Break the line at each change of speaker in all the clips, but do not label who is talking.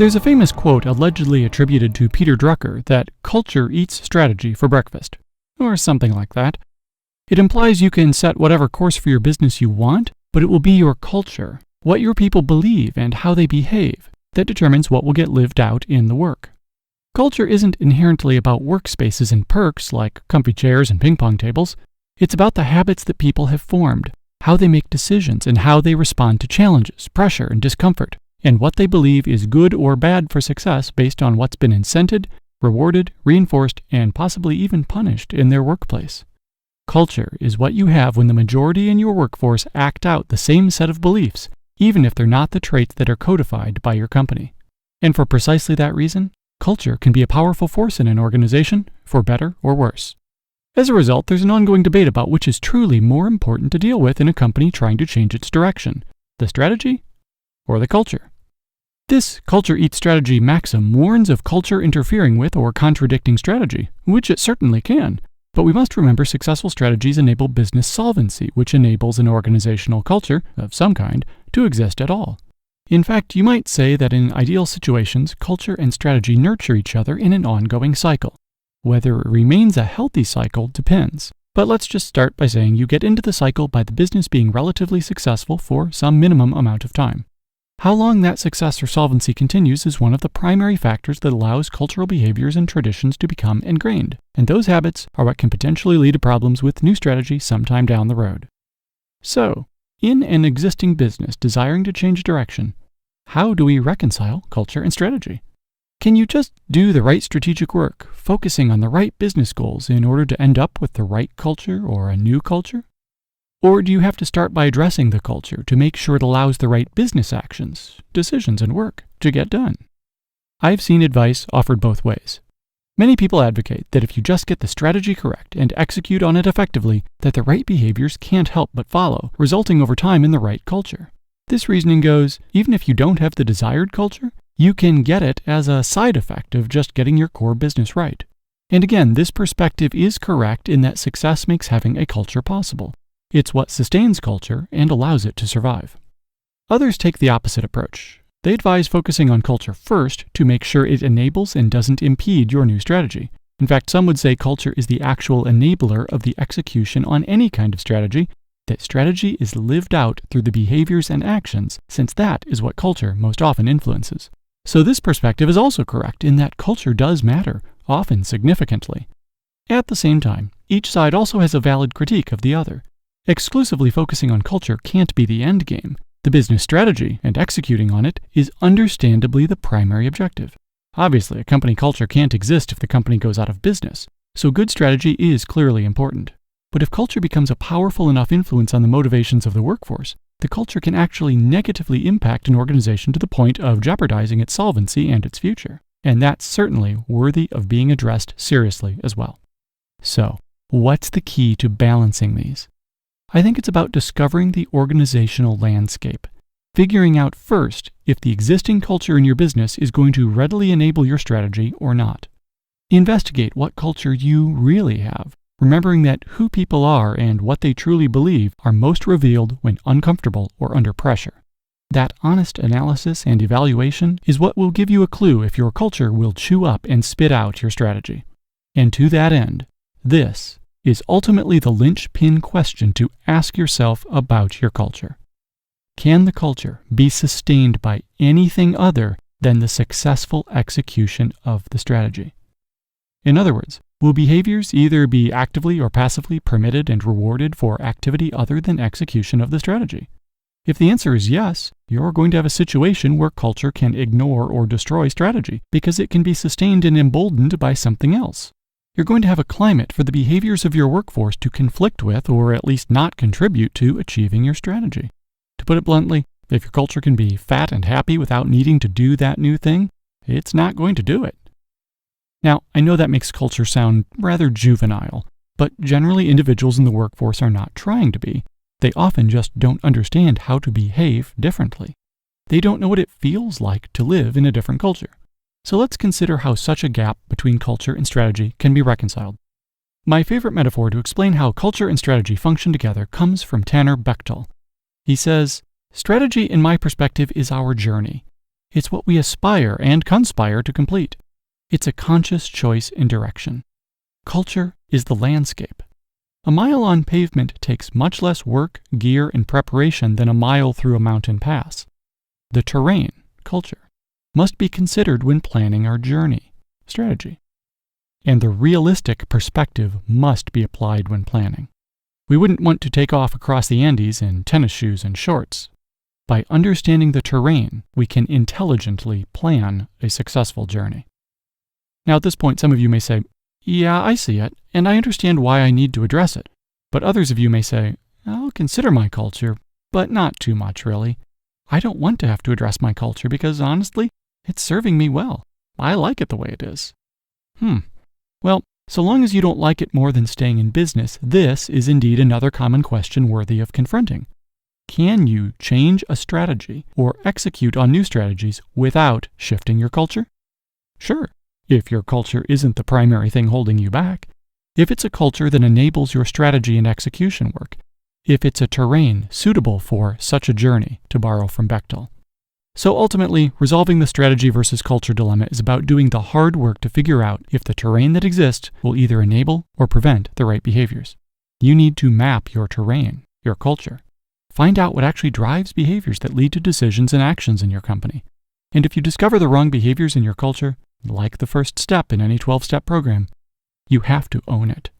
There's a famous quote allegedly attributed to Peter Drucker that culture eats strategy for breakfast, or something like that. It implies you can set whatever course for your business you want, but it will be your culture, what your people believe and how they behave, that determines what will get lived out in the work. Culture isn't inherently about workspaces and perks like comfy chairs and ping pong tables. It's about the habits that people have formed, how they make decisions, and how they respond to challenges, pressure, and discomfort, and what they believe is good or bad for success based on what's been incented, rewarded, reinforced, and possibly even punished in their workplace. Culture is what you have when the majority in your workforce act out the same set of beliefs, even if they're not the traits that are codified by your company. And for precisely that reason, culture can be a powerful force in an organization, for better or worse. As a result, there's an ongoing debate about which is truly more important to deal with in a company trying to change its direction, the strategy or the culture. This culture eats strategy maxim warns of culture interfering with or contradicting strategy, which it certainly can. But we must remember successful strategies enable business solvency, which enables an organizational culture, of some kind, to exist at all. In fact, you might say that in ideal situations, culture and strategy nurture each other in an ongoing cycle. Whether it remains a healthy cycle depends. But let's just start by saying you get into the cycle by the business being relatively successful for some minimum amount of time. How long that success or solvency continues is one of the primary factors that allows cultural behaviors and traditions to become ingrained, and those habits are what can potentially lead to problems with new strategy sometime down the road. So, in an existing business desiring to change direction, how do we reconcile culture and strategy? Can you just do the right strategic work, focusing on the right business goals in order to end up with the right culture or a new culture? Or do you have to start by addressing the culture to make sure it allows the right business actions, decisions, and work to get done? I've seen advice offered both ways. Many people advocate that if you just get the strategy correct and execute on it effectively, that the right behaviors can't help but follow, resulting over time in the right culture. This reasoning goes, even if you don't have the desired culture, you can get it as a side effect of just getting your core business right. And again, this perspective is correct in that success makes having a culture possible. It's what sustains culture and allows it to survive. Others take the opposite approach. They advise focusing on culture first to make sure it enables and doesn't impede your new strategy. In fact, some would say culture is the actual enabler of the execution on any kind of strategy, that strategy is lived out through the behaviors and actions, since that is what culture most often influences. So this perspective is also correct in that culture does matter, often significantly. At the same time, each side also has a valid critique of the other. Exclusively focusing on culture can't be the end game. The business strategy and executing on it is understandably the primary objective. Obviously, a company culture can't exist if the company goes out of business, so good strategy is clearly important. But if culture becomes a powerful enough influence on the motivations of the workforce, the culture can actually negatively impact an organization to the point of jeopardizing its solvency and its future. And that's certainly worthy of being addressed seriously as well. So, what's the key to balancing these? I think it's about discovering the organizational landscape, figuring out first if the existing culture in your business is going to readily enable your strategy or not. Investigate what culture you really have, remembering that who people are and what they truly believe are most revealed when uncomfortable or under pressure. That honest analysis and evaluation is what will give you a clue if your culture will chew up and spit out your strategy. And to that end, this is ultimately the linchpin question to ask yourself about your culture. Can the culture be sustained by anything other than the successful execution of the strategy? In other words, will behaviors either be actively or passively permitted and rewarded for activity other than execution of the strategy? If the answer is yes, you're going to have a situation where culture can ignore or destroy strategy because it can be sustained and emboldened by something else. You're going to have a climate for the behaviors of your workforce to conflict with or at least not contribute to achieving your strategy. To put it bluntly, if your culture can be fat and happy without needing to do that new thing, it's not going to do it. Now, I know that makes culture sound rather juvenile, but generally individuals in the workforce are not trying to be. They often just don't understand how to behave differently. They don't know what it feels like to live in a different culture. So let's consider how such a gap between culture and strategy can be reconciled. My favorite metaphor to explain how culture and strategy function together comes from Tanner Bechtel. He says, "Strategy, in my perspective, is our journey. It's what we aspire and conspire to complete. It's a conscious choice in direction. Culture is the landscape. A mile on pavement takes much less work, gear, and preparation than a mile through a mountain pass. The terrain, culture, must be considered when planning our journey, strategy. And the realistic perspective must be applied when planning. We wouldn't want to take off across the Andes in tennis shoes and shorts. By understanding the terrain, we can intelligently plan a successful journey. Now at this point, some of you may say, yeah, I see it, and I understand why I need to address it. But others of you may say, I'll consider my culture, but not too much, really. I don't want to have to address my culture because, honestly, it's serving me well. I like it the way it is. Well, so long as you don't like it more than staying in business, this is indeed another common question worthy of confronting. Can you change a strategy or execute on new strategies without shifting your culture? Sure, if your culture isn't the primary thing holding you back. If it's a culture that enables your strategy and execution work. If it's a terrain suitable for such a journey, to borrow from Bechtel. So ultimately, resolving the strategy versus culture dilemma is about doing the hard work to figure out if the terrain that exists will either enable or prevent the right behaviors. You need to map your terrain, your culture. Find out what actually drives behaviors that lead to decisions and actions in your company. And if you discover the wrong behaviors in your culture, like the first step in any 12-step program, you have to own it.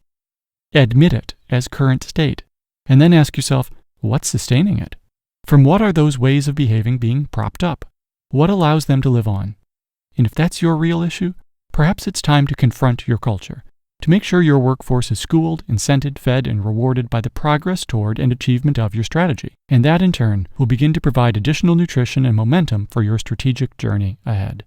Admit it as current state, and then ask yourself, what's sustaining it? From what are those ways of behaving being propped up? What allows them to live on? And if that's your real issue, perhaps it's time to confront your culture, to make sure your workforce is schooled, incented, fed, and rewarded by the progress toward and achievement of your strategy. And that, in turn, will begin to provide additional nutrition and momentum for your strategic journey ahead.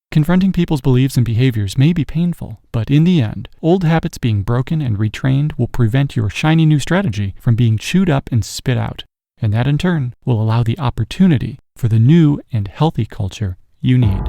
Confronting people's beliefs and behaviors may be painful, but in the end, old habits being broken and retrained will prevent your shiny new strategy from being chewed up and spit out. And that, in turn, will allow the opportunity for the new and healthy culture you need.